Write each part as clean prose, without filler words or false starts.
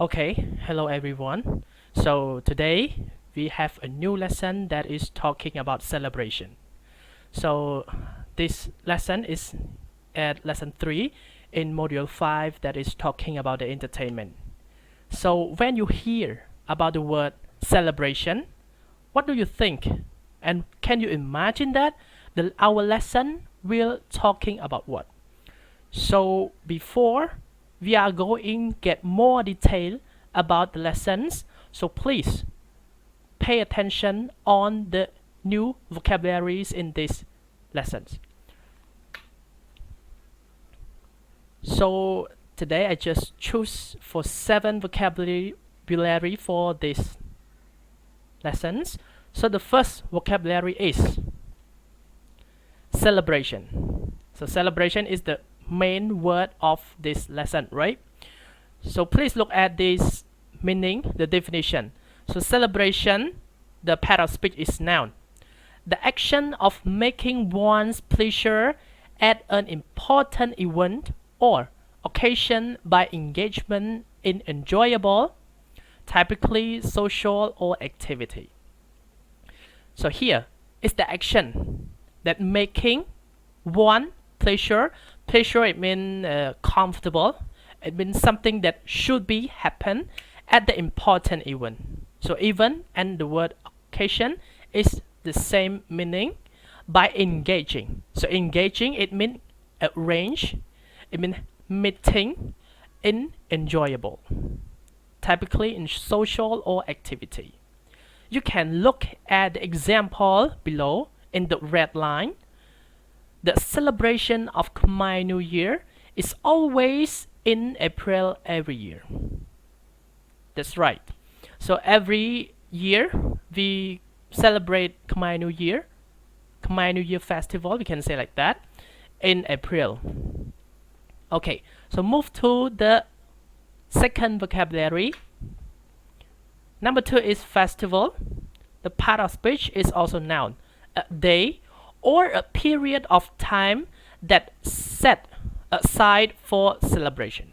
Okay, hello everyone. So today we have a new lesson that is talking about celebration. So this lesson is at lesson 3 in module 5 that is talking about the entertainment. So when you hear about the word celebration, what do you think? And can you imagine that our lesson will talking about what? So before we are going get more detail about the lessons, so please pay attention on the new vocabularies in these lessons. So today I just choose for 7 vocabulary for these lessons. So the first vocabulary is celebration. So celebration is the main word of this lesson, right? So please look at this meaning, the definition. So celebration, the part of speech is noun. The action of making one's pleasure at an important event or occasion by engagement in enjoyable, typically social or activity. So here is the action that making one pleasure. Pleasure it means comfortable. It means something that should be happen at the important event. So event and the word occasion is the same meaning by engaging. So engaging it means arrange. It means meeting in enjoyable, typically in social or activity. You can look at the example below in the red line. The celebration of Khmer New Year is always in April every year. That's right. So every year we celebrate Khmer New Year festival, we can say like that, in April. Okay, so move to the second vocabulary. Number 2 is festival. The part of speech is also noun. A day or a period of time that set aside for celebration.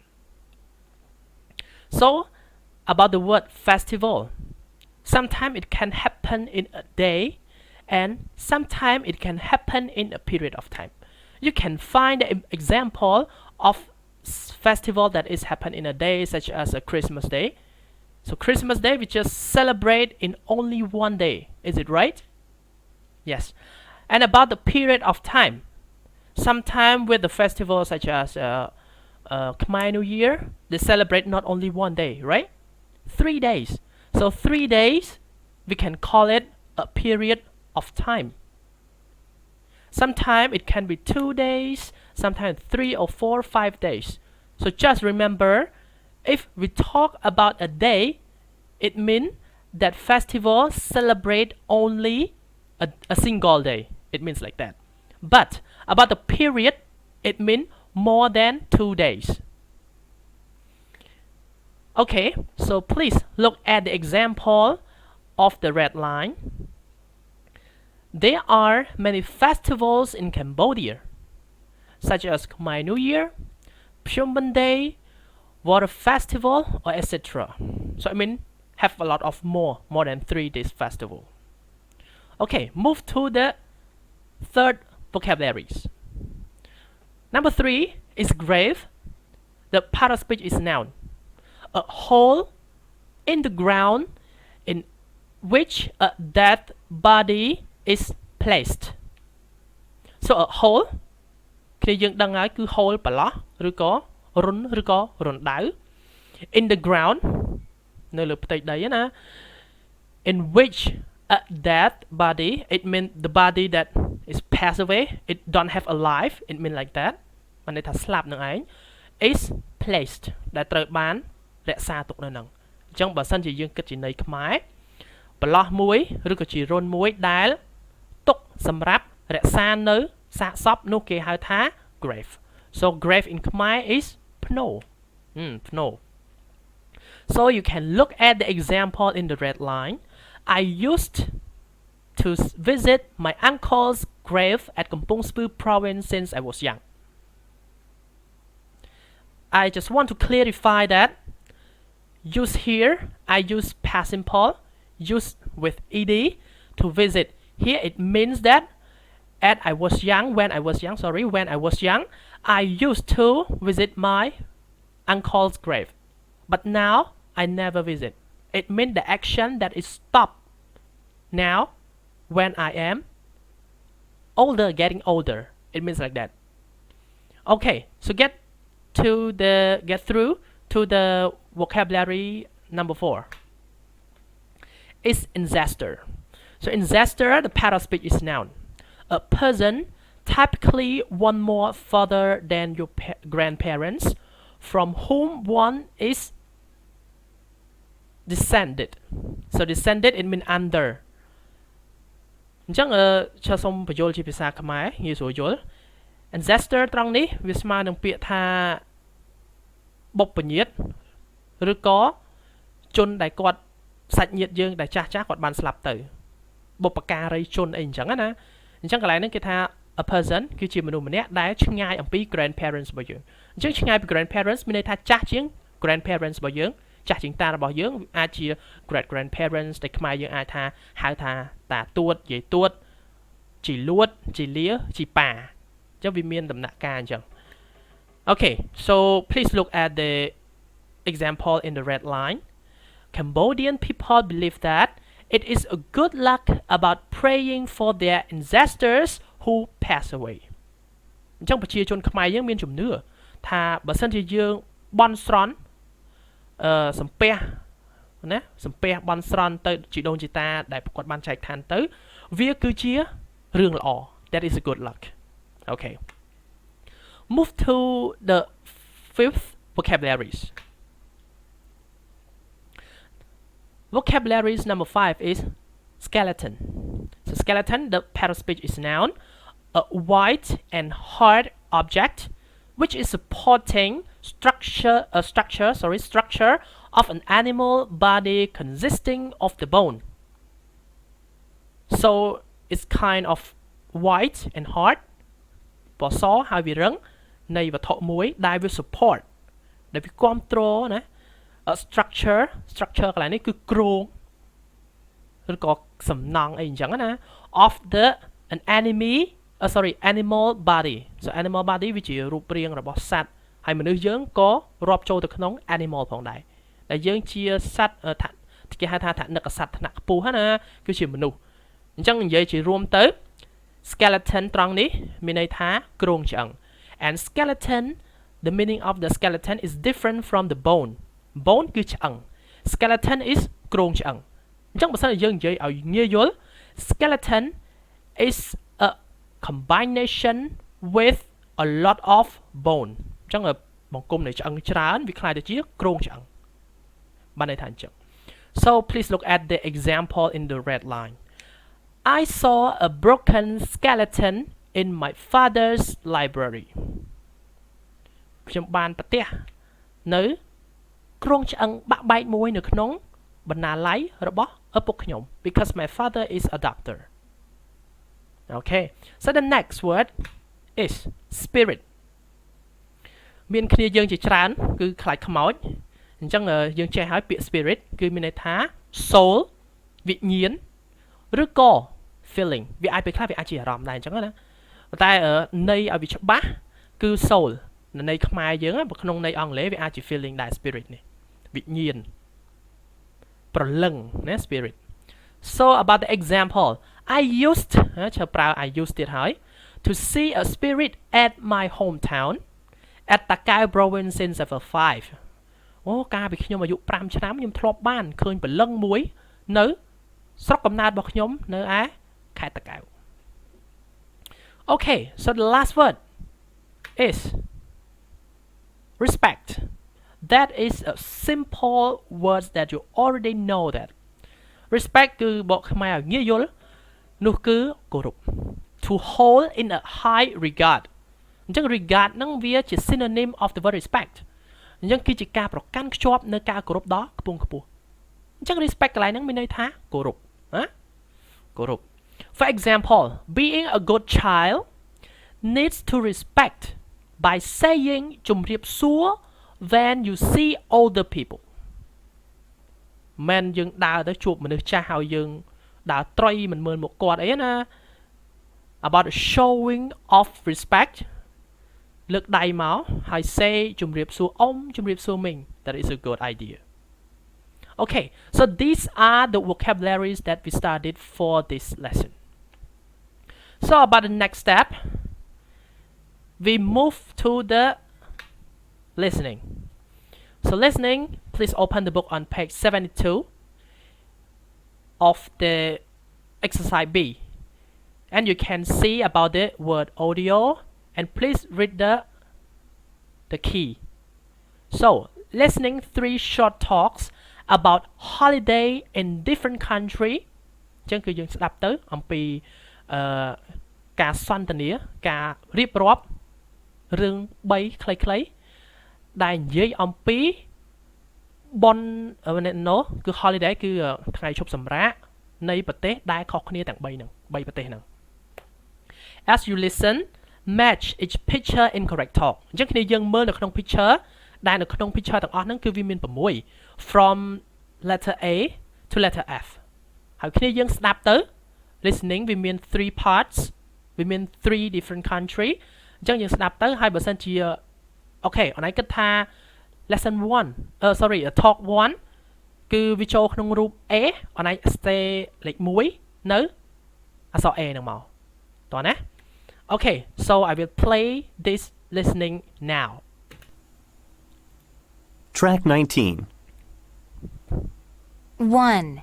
So about the word festival, sometimes it can happen in a day and sometimes it can happen in a period of time. You can find an example of festival that is happen in a day, such as a Christmas Day. So Christmas Day we just celebrate in only one day. Is it right? Yes. And about the period of time, sometime with the festival such as Khmer New Year, they celebrate not only one day, right? 3 days. So 3 days, we can call it a period of time. Sometimes it can be 2 days, sometimes 3 or 4, 5 days. So just remember, if we talk about a day, it means that festival celebrate only a single day. It means like that. But about the period, it means more than 2 days. Okay, so please look at the example of the red line. There are many festivals in Cambodia, such as Khmer New Year, Phnom Penh Day, Water Festival, or etc. So I mean, have a lot of more than 3 days festival. Okay, move to the third vocabularies. Number 3 is grave. The part of speech is noun. A hole in the ground in which a dead body is placed. So a hole គ្នាយើងដឹងហើយគឺ hole ប្រឡោះឬក៏រុនឬក៏រណ្ដៅ in the ground នៅលើផ្ទៃដីណា in which a dead body, it means the body that is passed away, it don't have a life, it means like that បានន័យថាស្លាប់នឹងឯង is placed ដែលត្រូវបានរក្សាទុកនៅនឹងអញ្ចឹងបើសិនជាយើងគិតជាន័យខ្មែរប្រឡោះមួយឬក៏ជារុនមួយដែលទុកសម្រាប់រក្សានៅសាកសពនោះគេហៅថា grave. So grave in Khmer is pno. Pno. So you can look at the example in the red line. I used to visit my uncle's grave at Kampong Speu province since I was young. I just want to clarify that use here I use past simple use with ed to visit. Here it means that when I was young I used to visit my uncle's grave, but now I never visit. It means the action that is stopped now when I am older, getting older. It means like that. Okay, so get through to the vocabulary number 4 is ancestor. So ancestor, the pattern of speech is noun. A person, typically one more further than your grandparents, from whom one is descended. So descended it means under. អញ្ចឹងចូលសូមបញ្យល់ជាភាសាខ្មែរងាយស្រួលយល់ ancestor ត្រង់នេះវាស្មើនឹងពាក្យថាបុព្វញាតិឬក៏ជនដែលគាត់សាច់ញាតិយើងដែលចាស់ៗគាត់បានស្លាប់ទៅបុព្វការីជនអីអញ្ចឹងណាអញ្ចឹងកន្លែងហ្នឹងគេថា a person គឺជាមនុស្សម្នាក់ដែលឆ្ងាយអំពី grandparents របស់យើងអញ្ចឹងឆ្ងាយពី grandparents មានន័យថាចាស់ជាង grandparents របស់យើងចាស់ជាងតារបស់យើងអាចជា great grandparents ដែលខ្មែរយើងអាចថាហៅថាតាទួតយាយទួតជីលួតជីលាជីប៉ាអញ្ចឹងវាមានដំណាក់កាលអញ្ចឹង Okay, so please look at the example in the red line. Cambodian people believe that it is a good luck about praying for their ancestors who pass away. អញ្ចឹងប្រជាជនខ្មែរយើងមានជំនឿថាបើសិនជាយើងបន់ស្រន់សំពះណាសំពះបន់ស្រន់ទៅជីដូនជីតាដែលគាត់បានចែកឋានទៅវាគឺជារឿងល្អ That is a good luck. Okay. Move to the 5th vocabularies. Vocabularies number 5 is skeleton. So skeleton, the pattern of speech is noun, a white and hard object which is supporting structure of an animal body consisting of the bone. So it's kind of white and hard. ពណ៌សហើយវារឹងនៃវត្ថុមួយដែលវា support ដែលវាគាំទ្រណា structure កន្លែងនេះគឺគ្រោងឬក៏សំណង់អីអញ្ចឹងណា of an animal body. So animal body វាជារូបរាងរបស់សត្វហើយមនុស្សយើងក៏រាប់ចូលទៅក្នុង animal ផងដែរដែលយើងជាសត្វគេហៅថាថ្នាក់សត្វថ្នាក់ខ្ពស់ណាគឺជាមនុស្សអញ្ចឹងនិយាយជារួមទៅ skeleton ត្រង់នេះមានន័យថាគ្រោងឆ្អឹង and skeleton, the meaning of the skeleton is different from the bone. Bone គឺឆ្អឹង skeleton is គ្រោងឆ្អឹងអញ្ចឹងបើសិនជាយើងនិយាយឲ្យងាយយល់ skeleton is a combination with a lot of bone. អញ្ចឹងបង្គំនៃឆ្អឹងច្រើនវាคล้ายទៅជាគ្រោងឆ្អឹងបានន័យថាអញ្ចឹង So please look at the example in the red line. I saw a broken skeleton in my father's library. ខ្ញុំបានប្រទះនៅគ្រោងឆ្អឹងបាក់បែកមួយនៅក្នុងបណ្ណាល័យរបស់ឪពុកខ្ញុំ because my father is a doctor. Okay, so the next word is spirit. មានគ្នាយើងជាច្រើនគឺខ្លាចខ្មោចអញ្ចឹងយើងចេះហើយពាក្យ spirit គឺមានន័យថា soul វិញ្ញាណឬក៏ feeling វាអាចពេលខ្លះវាអាចជាអារម្មណ៍ដែរអញ្ចឹងណាតែន័យឲ្យវាច្បាស់គឺ soul ន័យខ្មែរយើងបើក្នុងន័យអង់គ្លេសវាអាចជា feeling ដែរ spirit នេះវិញ្ញាណប្រលឹងណា spirit. So about the example, I used ប្រើ I used ទៀតហើយ to see a spirit at my hometown at Takao province since I was 5. អូកាលពីខ្ញុំអាយុ5ឆ្នាំខ្ញុំធ្លាប់បានឃើញព្រលឹងមួយនៅស្រុកកំណើតរបស់ខ្ញុំនៅឯខេត្តតាកែវ Okay, so the last word is respect. That is a simple word that you already know that. Respect គឺបកខ្មែរឲ្យងាយយល់នោះគឺគោរព to hold in a high regard អញ្ចឹង regard ហ្នឹងវាជា synonym of the word respect អញ្ចឹងគឺជាការប្រកាន់ខ្ជាប់នៅការគោរពដ៏ខ្ពង់ខ្ពស់អញ្ចឹង respect កន្លែងហ្នឹងមានន័យថាគោរពណាគោរព For example, being a good child needs to respect by saying ជំរាបសួរwhen you see older people មិនយើងដើរទៅជួបមនុស្សចាស់ហើយយើងដើរត្រីមិនមើលមុខគាត់អីណា about showing of respect លើកដៃមកហើយ say ជំរាបសួរអ៊ំជំរាបសួរមីង that is a good idea. Okay, so these are the vocabularies that we studied for this lesson. So about the next step, we move to the listening. So listening, please open the book on page 72 of the exercise B, and you can see about the word audio, and please read the key. So listening 3 short talks about holiday in different country អញ្ចឹងគឺយើងស្ដាប់ទៅអំពីការសន្ទនាការរៀបរាប់រឿង3ខ្លីៗដែលនិយាយអំពីបុណ្យគឺ holiday គឺថ្ងៃឈប់សម្រាកនៃប្រទេសដែលខុសគ្នាទាំង3ប្រទេសហ្នឹង As you listen, match each picture in correct talk អញ្ចឹងគ្នាយើងមើលនៅក្នុង picture ដែលនៅក្នុង picture ទាំងអស់ហ្នឹងគឺវាមាន6 from letter A to letter F ហើយគ្នាយើងស្ដាប់ទៅ listening វាមាន3 parts វាមាន3 different country អញ្ចឹងយើងស្ដាប់ទៅហើយបើសិនជាអូខេអនឡាញគិតថា lesson 1 talk 1គឺវាចូលក្នុងរូប A អនឡាញ stay លេខ1នៅអក្សរ A ហ្នឹងមកតោះណា Okay, so I will play this listening now. Track 19. 1.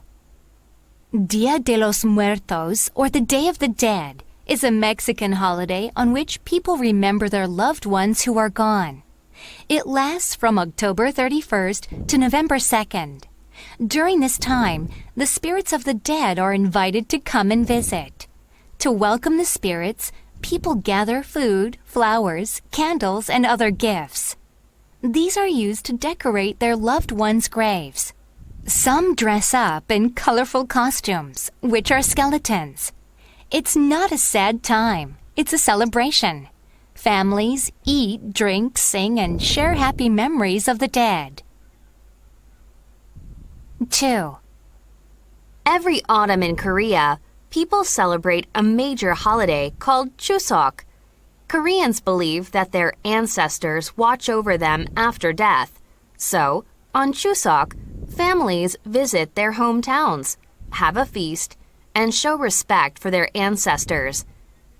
Dia de los Muertos, or the Day of the Dead, is a Mexican holiday on which people remember their loved ones who are gone. It lasts from October 31st to November 2nd. During this time, the spirits of the dead are invited to come and visit. To welcome the spirits, people gather food, flowers, candles, and other gifts. These are used to decorate their loved ones' graves. Some dress up in colorful costumes, which are skeletons. It's not a sad time. It's a celebration. Families eat, drink, sing, and share happy memories of the dead. 2. Every autumn in Korea, people celebrate a major holiday called Chuseok. Koreans believe that their ancestors watch over them after death. So, on Chuseok, families visit their hometowns, have a feast, and show respect for their ancestors.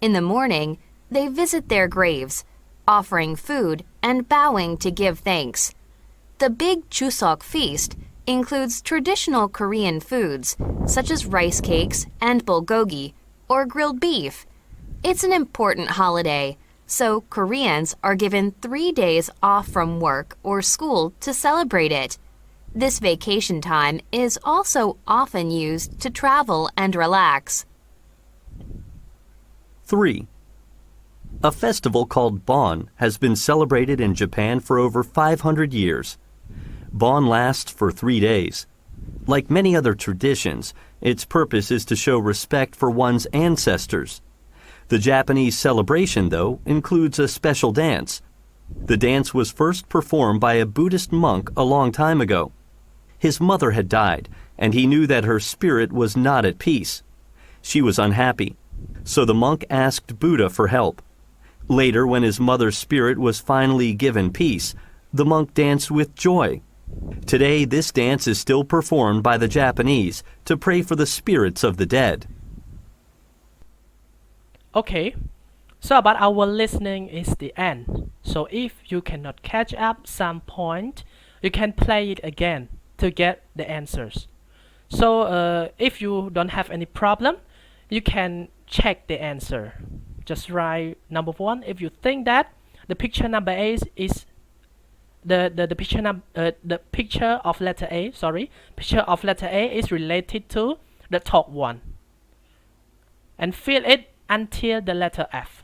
In the morning, they visit their graves, offering food and bowing to give thanks. The big Chuseok feast includes traditional Korean foods such as rice cakes and bulgogi, or grilled beef. It's an important holiday, so Koreans are given 3 days off from work or school to celebrate it. This vacation time is also often used to travel and relax. 3. A festival called Bon has been celebrated in Japan for over 500 years. Bon lasts for 3 days. Like many other traditions, its purpose is to show respect for one's ancestors. The Japanese celebration, though, includes a special dance. The dance was first performed by a Buddhist monk a long time ago. His mother had died, and he knew that her spirit was not at peace. She was unhappy, so the monk asked Buddha for help. Later, when his mother's spirit was finally given peace, the monk danced with joy. Today, this dance is still performed by the Japanese to pray for the spirits of the dead. Okay, so about our listening is the end. So if you cannot catch up some point, you can play it again to get the answers. So if you don't have any problem, you can check the answer. Just write number 1 if you think that the picture number A is the picture of letter A, picture of letter A is related to the top one. And fill it until the letter F.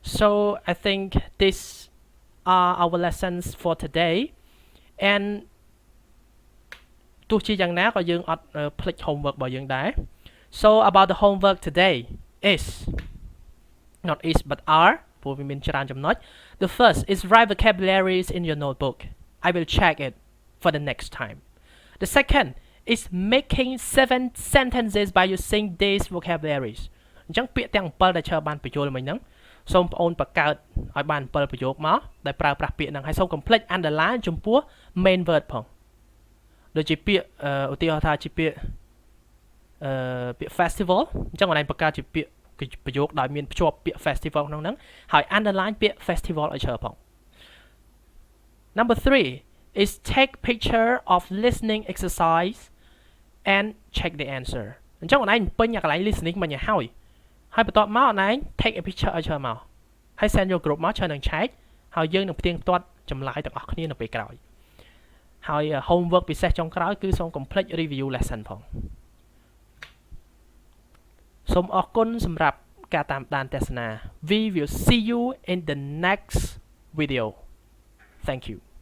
So I think these are our lessons for today. And ទោះជាយ៉ាងណាក៏យើងអត់ភ្លេច homework របស់យើងដែរ So about the homework today is not is but are ព្រោះវាមានច្រើនចំណុច The first is write vocabularies in your notebook. I will check it for the next time. The second is making 7 sentences by using these vocabularies អញ្ចឹងពាក្យទាំង7ដែលបានបញ្ចូលមិញហ្នឹងសូមបងអូនបង្កើតឲ្យបាន7ប្រយោគមកដែលប្រើប្រាស់ពាក្យហ្នឹងហើយសូមកុំភ្លេច underline ចំពោះ main word ផងដូចជាពាក្យឧទាហរណ៍ថាជាពាក្យពាក្យ festival អញ្ចឹងបងឯងបង្កើតជាពាក្យប្រយោគដោយមានភ្ជាប់ពាក្យ festival ក្នុងហ្នឹងហើយ underline ពាក្យ festival ឲ្យច្រើនផង Number 3 is take picture of listening exercise and check the answer អញ្ចឹងបងឯងពេញអាកន្លែង listening មិញឲ្យហើយបន្ទាប់មកបងឯង take a picture ឲ្យច្រើនមកហើយ send យក group មកច្រើននឹង check ហើយយើងនឹងផ្ទៀងផ្ទាត់ចម្លើយទាំងអស់គ្នានៅពេលក្រោយហើយ homework ពិសេសចុងក្រោយគឺសូម complete review lesson ផងសូមអរគុណសម្រាប់ការតាមដានទស្សនា We will see you in the next video. Thank you.